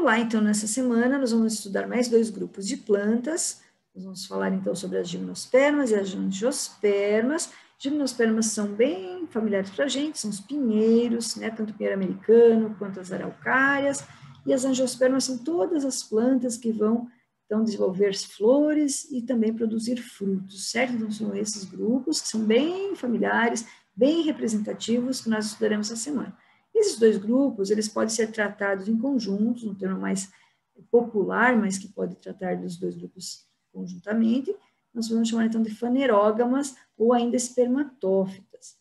Vamos lá, então, nessa semana, nós vamos estudar mais 2 grupos de plantas. Nós vamos falar, então, sobre as gimnospermas e as angiospermas. Gimnospermas são bem familiares para a gente, são os pinheiros, né, tanto o pinheiro americano quanto as araucárias, e as angiospermas são todas as plantas que vão, então, desenvolver flores e também produzir frutos, certo? Então, são esses grupos que são bem familiares, bem representativos, que nós estudaremos essa semana. Esses 2 grupos, eles podem ser tratados em conjuntos, um termo mais popular, mas que pode tratar dos 2 grupos conjuntamente. Nós vamos chamar, então, de fanerógamas ou ainda espermatófitas.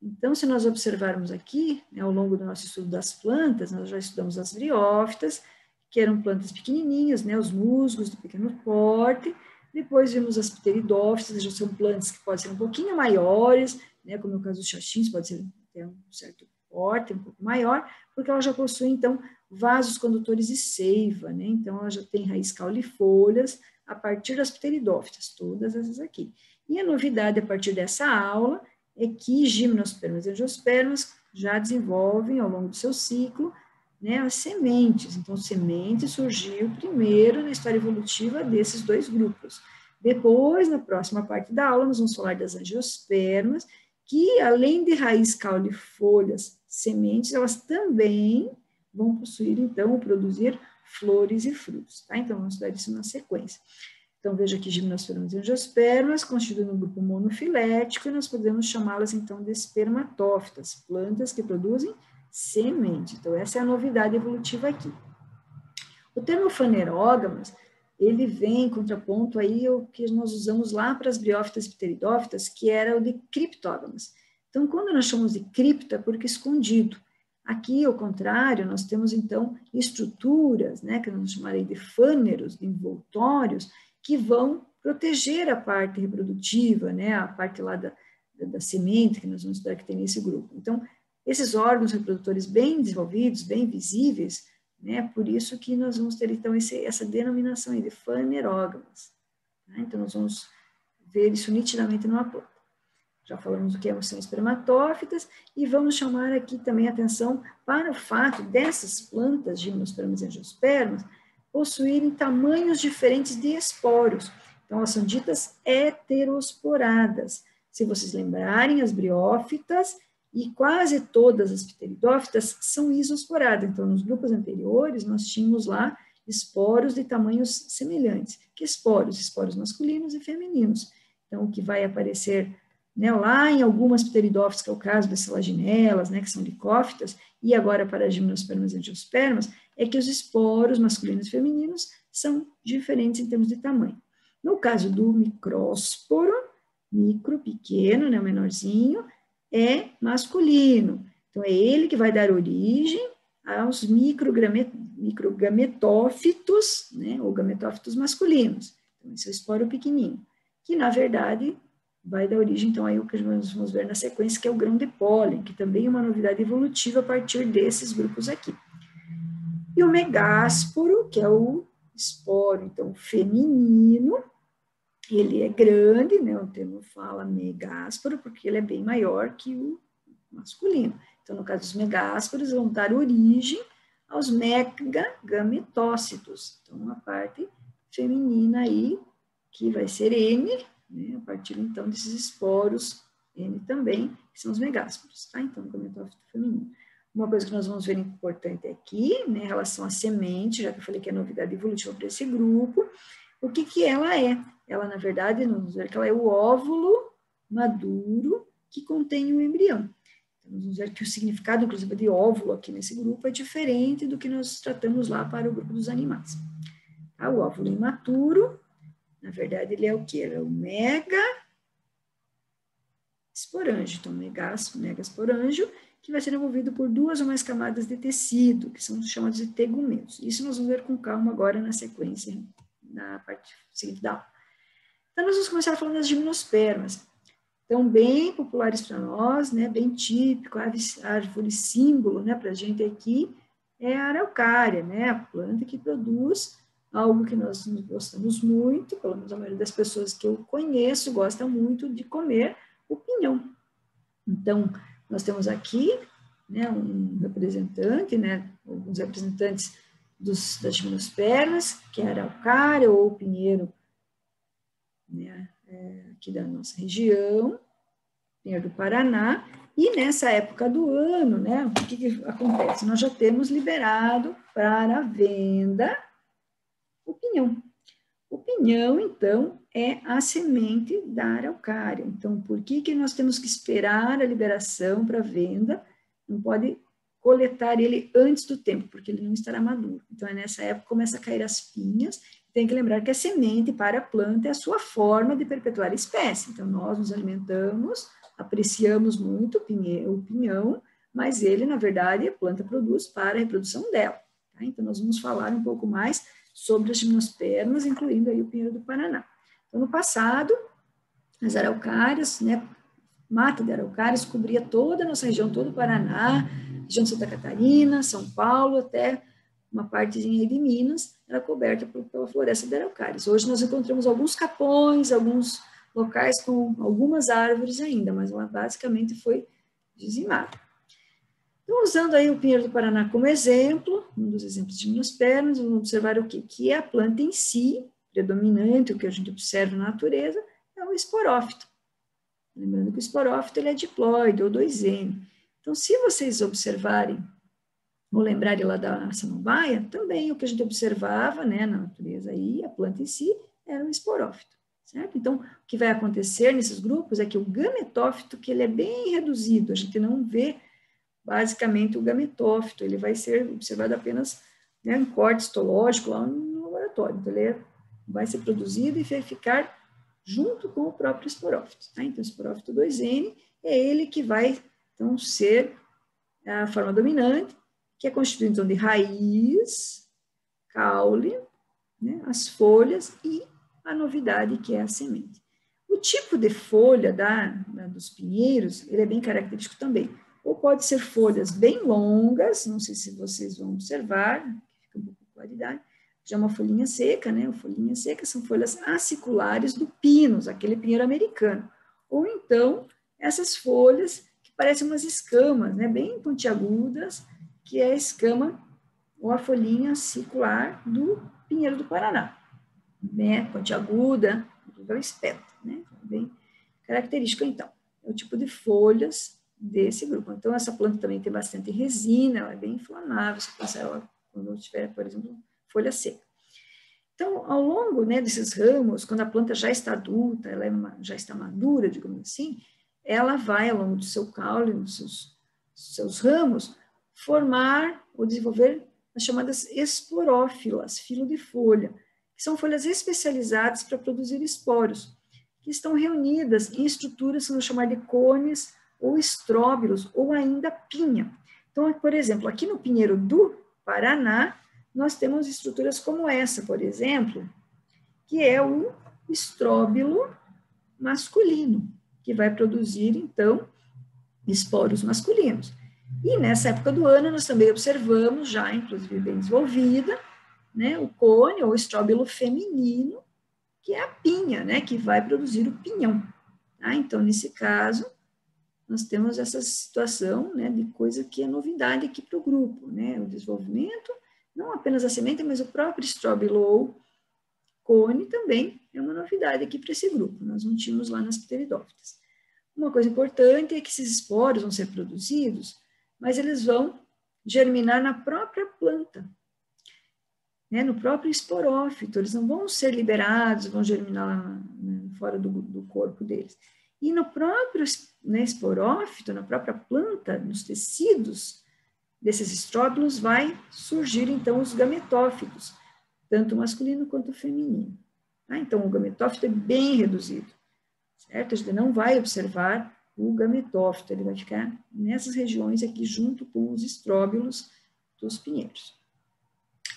Então, se nós observarmos aqui, né, ao longo do nosso estudo das plantas, nós já estudamos as briófitas, que eram plantas pequenininhas, né, os musgos de pequeno porte. Depois vimos as pteridófitas, já são plantas que podem ser um pouquinho maiores, né, como no caso dos xaxins, pode ser até um certo porte, um pouco maior, porque ela já possui, então, vasos condutores de seiva, né, então ela já tem raiz, caule e folhas, a partir das pteridófitas, todas essas aqui. E a novidade a partir dessa aula é que gimnospermas e angiospermas já desenvolvem, ao longo do seu ciclo, né, as sementes. Então, semente surgiu primeiro na história evolutiva desses 2 grupos. Depois, na próxima parte da aula, nós vamos falar das angiospermas, que, além de raiz, caule, folhas, sementes, elas também vão possuir, então, produzir flores e frutos, tá? Então, vamos estudar isso na sequência. Então, veja aqui gimnospermas e angiospermas constituem um grupo monofilético e nós podemos chamá-las, então, de espermatófitas, plantas que produzem semente. Então, essa é a novidade evolutiva aqui. O termo fanerógamas, ele vem em contraponto aí o que nós usamos lá para as briófitas e pteridófitas, que era o de criptógamas. Então, quando nós chamamos de cripto, é porque escondido. Aqui, ao contrário, nós temos, então, estruturas, né, que nós chamaremos de fâneros, de envoltórios, que vão proteger a parte reprodutiva, né, a parte lá da semente, que nós vamos estudar que tem nesse grupo. Então, esses órgãos reprodutores bem desenvolvidos, bem visíveis, né, por isso que nós vamos ter, então, essa denominação aí de fanerógamas. Tá? Então, nós vamos ver isso nitidamente numa planta. Já falamos o que são espermatófitas, e vamos chamar aqui também atenção para o fato dessas plantas, gimnospermas e angiospermas, possuírem tamanhos diferentes de esporos. Então, elas são ditas heterosporadas. Se vocês lembrarem, as briófitas e quase todas as pteridófitas são isosporadas. Então, nos grupos anteriores, nós tínhamos lá esporos de tamanhos semelhantes. Que esporos? Esporos masculinos e femininos. Então, o que vai aparecer, né, lá em algumas pteridófitas, que é o caso das selaginelas, né, que são licófitas, e agora para as gimnospermas e angiospermas, é que os esporos masculinos e femininos são diferentes em termos de tamanho. No caso do micrósporo, micro, pequeno, né, menorzinho, é masculino. Então, é ele que vai dar origem aos microgametófitos, né, ou gametófitos masculinos. Então, esse é o esporo pequenininho, que, na verdade, vai dar origem, então, aí o que nós vamos ver na sequência, que é o grão de pólen, que também é uma novidade evolutiva a partir desses grupos aqui. E o megásporo, que é o esporo, então, feminino, ele é grande, né, o termo fala megásporo, porque ele é bem maior que o masculino. Então, no caso dos megásporos, vão dar origem aos megagametócitos. Então, a parte feminina aí, que vai ser N, né, a partir, então, desses esporos, N também, que são os megásporos, tá? Então, gametófito feminino. Uma coisa que nós vamos ver importante aqui, né, em relação à semente, já que eu falei que é novidade evolutiva para esse grupo, o que que ela é? Ela, na verdade, nós vamos ver que ela é o óvulo maduro que contém o embrião. Então, nós vamos ver que o significado, inclusive, de óvulo aqui nesse grupo é diferente do que nós tratamos lá para o grupo dos animais. Tá? O óvulo imaturo, na verdade, ele é o quê? Ele é o megasporângio. Então, megasporângio, que vai ser envolvido por 2 ou mais camadas de tecido, que são chamados de tegumentos. Isso nós vamos ver com calma agora na sequência, na parte seguinte da aula. Então, nós vamos começar falando das gimnospermas. Então, bem populares para nós, né, bem típico, a árvore símbolo, né, para a gente aqui, é a araucária, né, a planta que produz algo que nós gostamos muito, pelo menos a maioria das pessoas que eu conheço gosta muito de comer, o pinhão. Então, nós temos aqui, né, um representante, né, alguns representantes das gimnospermas, que é a araucária ou o pinheiro, né, aqui da nossa região, pinheiro do Paraná. E nessa época do ano, né, o que acontece? Nós já temos liberado para venda o pinhão. O pinhão, então, é a semente da araucária. Então, por que nós temos que esperar a liberação para venda? Não pode coletar ele antes do tempo, porque ele não estará maduro. Então, é nessa época que começa a cair as pinhas. Tem que lembrar que a semente para a planta é a sua forma de perpetuar a espécie. Então, nós nos alimentamos, apreciamos muito o pinhão, mas ele, na verdade, a planta produz para a reprodução dela. Tá? Então, nós vamos falar um pouco mais sobre as gimnospermas, incluindo aí o pinheiro do Paraná. Então, no passado, as araucárias, né, mata de araucárias cobria toda a nossa região, todo o Paraná, região de Santa Catarina, São Paulo, até uma partezinha aí de Minas, era coberta pela floresta de araucárias. Hoje nós encontramos alguns capões, alguns locais com algumas árvores ainda, mas ela basicamente foi dizimada. Então, usando aí o pinheiro do Paraná como exemplo, um dos exemplos de gimnospermas, vamos observar o quê? Que a planta em si, predominante, o que a gente observa na natureza, é o esporófito. Lembrando que o esporófito ele é diploide, ou 2N. Então, se vocês observarem, ou lembrarem lá da samambaia, também o que a gente observava, né, na natureza aí, a planta em si, era o esporófito, certo? Então, o que vai acontecer nesses grupos é que o gametófito, que ele é bem reduzido, a gente não vê basicamente o gametófito, ele vai ser observado apenas, né, em corte histológico lá no laboratório, então ele vai ser produzido e vai ficar junto com o próprio esporófito. Tá? Então, o esporófito 2N é ele que vai, então, ser a forma dominante, que é constituído, então, de raiz, caule, né, as folhas e a novidade, que é a semente. O tipo de folha dos pinheiros, ele é bem característico também. Ou pode ser folhas bem longas, não sei se vocês vão observar, fica um pouco de claridade, já uma folhinha seca, né? Folhinha seca são folhas aciculares do pinus, aquele pinheiro americano. Ou então, essas folhas que parecem umas escamas, né? Bem pontiagudas, que é a escama ou a folhinha acicular do pinheiro do Paraná. Né? Pontiaguda, é o espeto, né? Bem característico, então. É o tipo de folhas desse grupo. Então, essa planta também tem bastante resina, ela é bem inflamável, se passar ela quando tiver, por exemplo, folha seca. Então, ao longo, né, desses ramos, quando a planta já está adulta, ela já está madura, digamos assim, ela vai, ao longo do seu caule, dos seus ramos, formar ou desenvolver as chamadas esporófilas, filo de folha, que são folhas especializadas para produzir esporos, que estão reunidas em estruturas que vamos chamar de cones ou estróbilos, ou ainda pinha. Então, por exemplo, aqui no pinheiro do Paraná, nós temos estruturas como essa, por exemplo, que é o estróbilo masculino, que vai produzir, então, esporos masculinos. E nessa época do ano, nós também observamos, já inclusive bem desenvolvida, né, o cone ou estróbilo feminino, que é a pinha, né, que vai produzir o pinhão. Tá? Então, nesse caso, nós temos essa situação, né, de coisa que é novidade aqui para o grupo, né, o desenvolvimento, não apenas a semente, mas o próprio estróbilo ou cone também é uma novidade aqui para esse grupo, nós não tínhamos lá nas pteridófitas. Uma coisa importante é que esses esporos vão ser produzidos, mas eles vão germinar na própria planta, né, no próprio esporófito, eles não vão ser liberados, vão germinar lá, né, fora do corpo deles. E no próprio, né, esporófito, na própria planta, nos tecidos desses estróbilos, vai surgir, então, os gametófitos, tanto masculino quanto feminino. Tá? Então, o gametófito é bem reduzido, certo? A gente não vai observar o gametófito, ele vai ficar nessas regiões aqui, junto com os estróbilos dos pinheiros.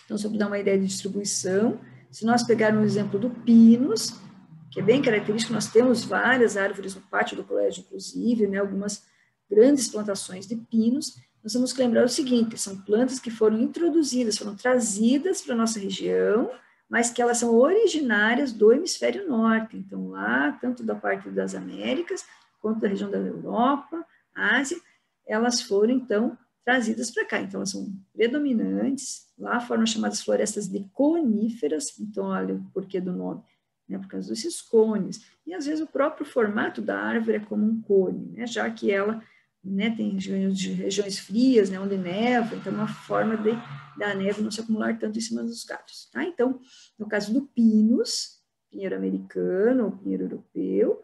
Então, só para dar uma ideia de distribuição, se nós pegarmos o exemplo do pinus, que é bem característico, nós temos várias árvores no pátio do colégio, inclusive, né, algumas grandes plantações de pinos. Nós temos que lembrar o seguinte, são plantas que foram introduzidas, foram trazidas para a nossa região, mas que elas são originárias do hemisfério norte, então lá, tanto da parte das Américas, quanto da região da Europa, Ásia, elas foram, então, trazidas para cá. Então, elas são predominantes, lá foram chamadas florestas de coníferas, então olha o porquê do nome, né, por causa desses cones, e às vezes o próprio formato da árvore é como um cone, né, já que ela, né, tem regiões frias, né, onde neva, então é uma forma da neve não se acumular tanto em cima dos galhos, tá? Então, no caso do pinus, pinheiro americano ou pinheiro europeu,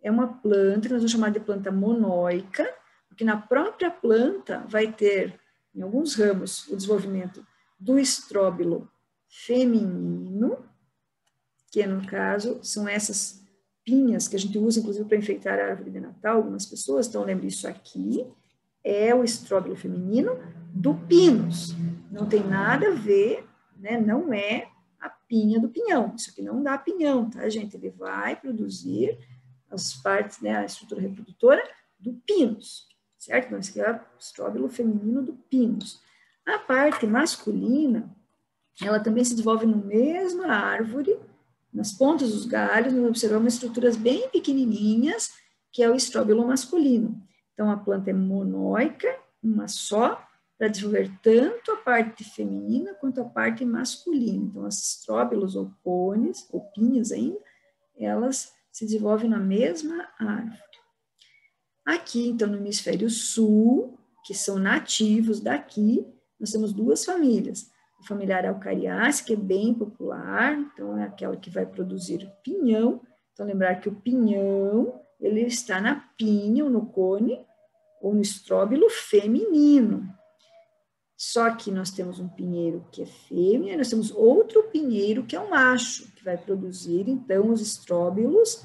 é uma planta que nós vamos chamar de planta monóica, porque na própria planta vai ter, em alguns ramos, o desenvolvimento do estróbilo feminino, que no caso são essas pinhas que a gente usa, inclusive, para enfeitar a árvore de Natal, algumas pessoas, então lembre isso aqui, é o estróbilo feminino do pinus, não tem nada a ver, né, não é a pinha do pinhão, isso aqui não dá pinhão, tá, gente? Ele vai produzir as partes, né, a estrutura reprodutora do pinus, certo? Então, esse aqui é o estróbilo feminino do pinus. A parte masculina, ela também se desenvolve na mesma árvore, nas pontas dos galhos, nós observamos estruturas bem pequenininhas, que é o estróbilo masculino. Então, a planta é monóica, uma só, para desenvolver tanto a parte feminina quanto a parte masculina. Então, as estróbilos ou cones, ou pinhas ainda, elas se desenvolvem na mesma árvore. Aqui, então, no hemisfério sul, que são nativos daqui, nós temos duas famílias. A familiar Araucariaceae, que é bem popular, então é aquela que vai produzir pinhão. Então, lembrar que o pinhão, ele está na pinha, ou no cone, ou no estróbilo feminino. Só que nós temos um pinheiro que é fêmea, e nós temos outro pinheiro que é um macho, que vai produzir, então, os estróbilos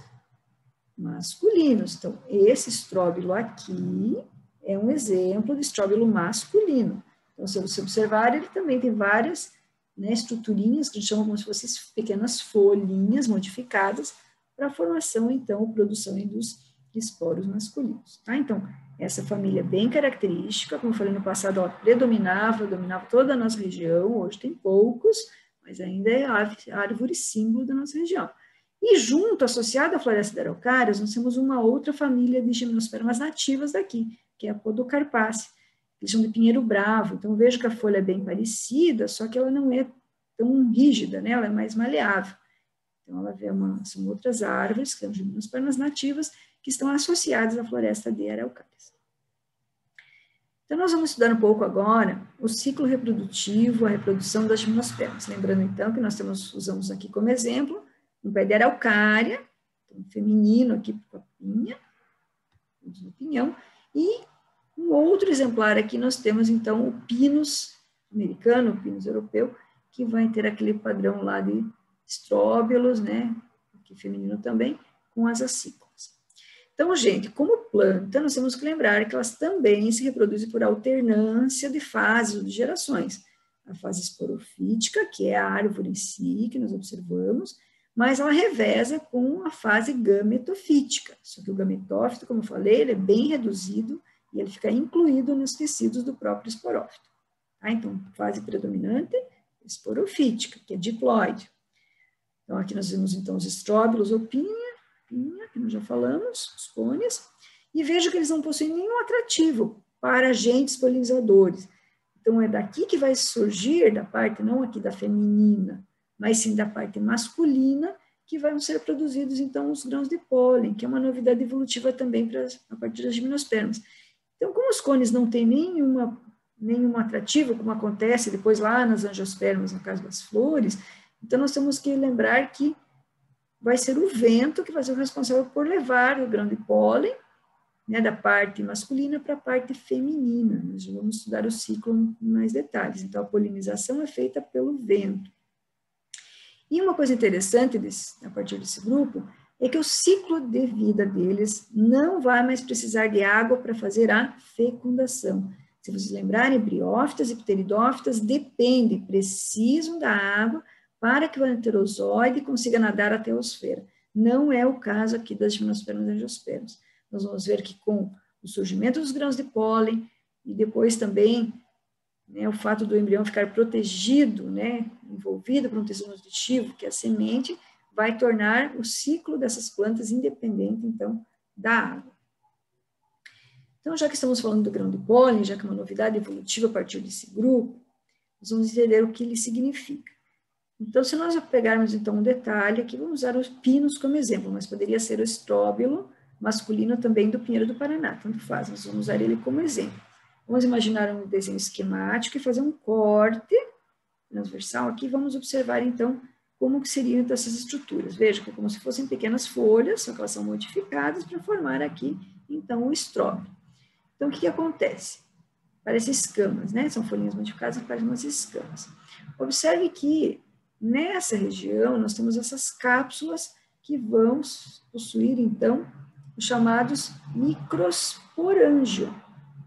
masculinos. Então, esse estróbilo aqui é um exemplo de estróbilo masculino. Então, se você observar, ele também tem várias, né, estruturinhas, que a gente chama como se fossem pequenas folhinhas modificadas para a formação, então, ou produção dos esporos masculinos. Tá? Então, essa família é bem característica, como eu falei no passado, ela dominava toda a nossa região, hoje tem poucos, mas ainda é a árvore símbolo da nossa região. E junto, associada à floresta de araucárias, nós temos uma outra família de gimnospermas nativas daqui, que é a Podocarpaceae, eles chamam de pinheiro bravo. Então, vejo que a folha é bem parecida, só que ela não é tão rígida, né? Ela é mais maleável. Então, ela vê são outras árvores, que são gimnospermas nativas, que estão associadas à floresta de araucárias. Então, nós vamos estudar um pouco agora o ciclo reprodutivo, a reprodução das gimnospermas. Lembrando, então, que nós usamos aqui como exemplo um pé de araucária, um feminino aqui para a pinha, do pinhão, e um outro exemplar aqui nós temos, então, o pinus americano, o pinus europeu, que vai ter aquele padrão lá de estróbilos, né, aqui feminino também, com as acículas. Então, gente, como planta, nós temos que lembrar que elas também se reproduzem por alternância de fases ou de gerações. A fase esporofítica, que é a árvore em si, que nós observamos, mas ela reveza com a fase gametofítica. Só que o gametófito, como eu falei, ele é bem reduzido e ele fica incluído nos tecidos do próprio esporófito. Tá? Então, fase predominante, esporofítica, que é diploide. Então, aqui nós vemos, então, os estróbilos ou pinha, que nós já falamos, os cones, e vejo que eles não possuem nenhum atrativo para agentes polinizadores. Então, é daqui que vai surgir, da parte, não aqui da feminina, mas sim da parte masculina, que vão ser produzidos, então, os grãos de pólen, que é uma novidade evolutiva também a partir das gimnospermas. Então, como os cones não têm nenhum atrativo, como acontece depois lá nas angiospermas, no caso das flores, então nós temos que lembrar que vai ser o vento que vai ser o responsável por levar o grão de pólen, né, da parte masculina para a parte feminina. Nós vamos estudar o ciclo em mais detalhes. Então, a polinização é feita pelo vento. E uma coisa interessante a partir desse grupo é que o ciclo de vida deles não vai mais precisar de água para fazer a fecundação. Se vocês lembrarem, briófitas e pteridófitas precisam da água para que o enterozoide consiga nadar até a osfera. Não é o caso aqui das gimnospermas e angiospermas. Nós vamos ver que com o surgimento dos grãos de pólen e depois também, né, o fato do embrião ficar protegido, né, envolvido por um tecido nutritivo, que é a semente, vai tornar o ciclo dessas plantas independente, então, da água. Então, já que estamos falando do grão de pólen, já que é uma novidade evolutiva a partir desse grupo, nós vamos entender o que ele significa. Então, se nós pegarmos, então, um detalhe aqui, vamos usar os pinos como exemplo, mas poderia ser o estróbilo masculino também do pinheiro do Paraná, tanto faz, nós vamos usar ele como exemplo. Vamos imaginar um desenho esquemático e fazer um corte transversal aqui, vamos observar, então, como que seriam então, essas estruturas. Veja que é como se fossem pequenas folhas, só que elas são modificadas para formar aqui, então, o estróbilo. Então, o que acontece? Parecem escamas, né? São folhinhas modificadas que parecem umas escamas. Observe que nessa região nós temos essas cápsulas que vão possuir, então, os chamados microsporângios,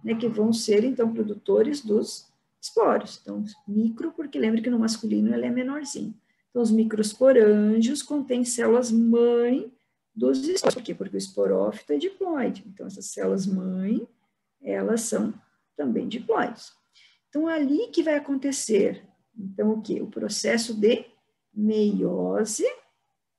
né? Que vão ser, então, produtores dos esporos. Então, micro, porque lembre que no masculino ele é menorzinho. Então, os microsporângios contêm células-mãe dos esporos. Por quê? Porque o esporófito é diploide. Então, essas células-mãe, elas são também diploides. Então, ali que vai acontecer, então, o quê? O processo de meiose,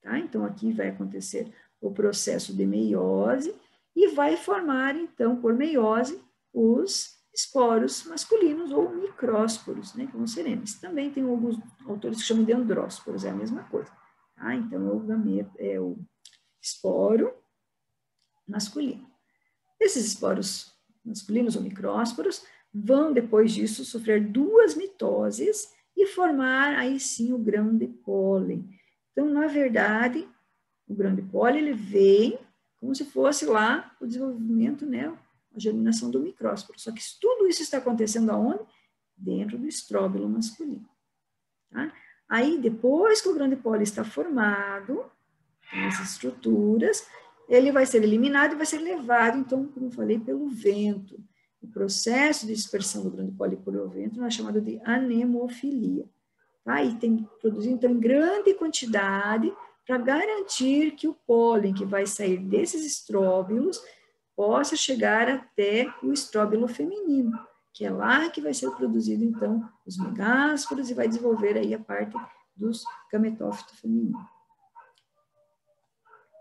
tá? Então, aqui vai acontecer o processo de meiose e vai formar, então, por meiose, os esporos masculinos ou micrósporos, né? Que vão ser eles. Também tem alguns autores que chamam de andrósporos, é a mesma coisa, tá? Então, é o esporo masculino. Esses esporos masculinos ou micrósporos vão, depois disso, sofrer duas mitoses e formar, aí sim, o grão de pólen. Então, na verdade, o grão de pólen, ele vem como se fosse lá o desenvolvimento, né, a germinação do micrósporo. Só que tudo isso está acontecendo aonde? Dentro do estróbilo masculino. Tá? Aí, depois que o grão de pólen está formado, tem essas estruturas, ele vai ser eliminado e vai ser levado, então, como eu falei, pelo vento. O processo de dispersão do grão de pólen pelo vento é chamado de anemofilia. Tá? E tem que produzir, então, em grande quantidade para garantir que o pólen que vai sair desses estróbilos possa chegar até o estróbilo feminino, que é lá que vai ser produzido, então, os megásporos e vai desenvolver aí a parte dos gametófitos femininos.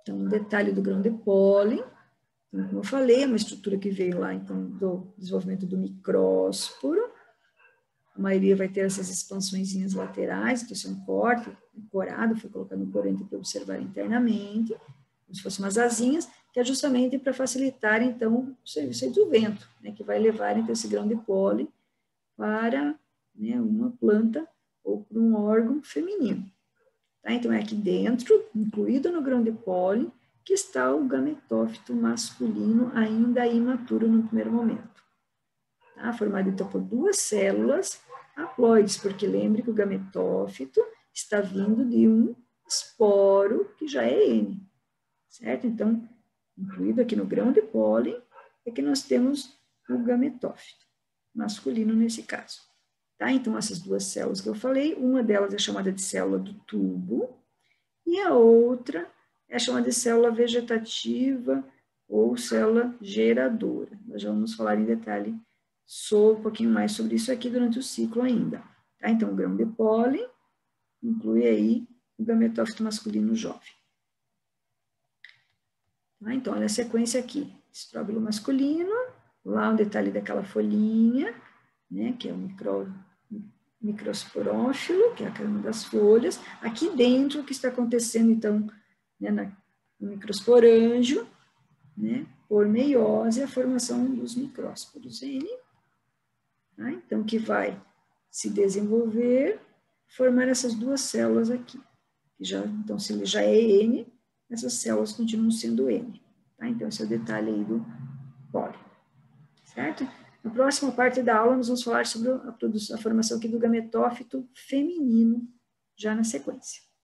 Então, um detalhe do grão de pólen, então, como eu falei, é uma estrutura que veio lá, então, do desenvolvimento do micrósporo. A maioria vai ter essas expansõezinhas laterais, então, isso é um corte, corado, foi colocado um corante para observar internamente, como se fossem umas asinhas, que é justamente para facilitar, então, o serviço do vento, né, que vai levar, então, esse grão de pólen para, né, uma planta ou para um órgão feminino. Tá? Então, é aqui dentro, incluído no grão de pólen, que está o gametófito masculino ainda imaturo no primeiro momento. Tá? Formado, então, por duas células haploides, porque lembre que o gametófito está vindo de um esporo que já é N, certo? Então, incluído aqui no grão de pólen, é que nós temos o gametófito masculino nesse caso. Tá? Então, essas duas células que eu falei, uma delas é chamada de célula do tubo, e a outra é chamada de célula vegetativa ou célula geradora. Nós já vamos falar em detalhe um pouquinho mais sobre isso aqui durante o ciclo ainda. Tá? Então, o grão de pólen inclui aí o gametófito masculino jovem. Tá? Então, olha a sequência aqui. Estróbilo masculino, lá um detalhe daquela folhinha, né, que é o microsporófilo, que é a cama das folhas. Aqui dentro, o que está acontecendo, então, né, no microsporângio, né, por meiose, a formação dos micrósporos N, tá? Então, que vai se desenvolver, formar essas duas células aqui. Que já, então, se ele já é N, essas células continuam sendo N. Tá? Então, esse é o detalhe aí do pólen. Certo? Na próxima parte da aula, nós vamos falar sobre a formação aqui do gametófito feminino, já na sequência.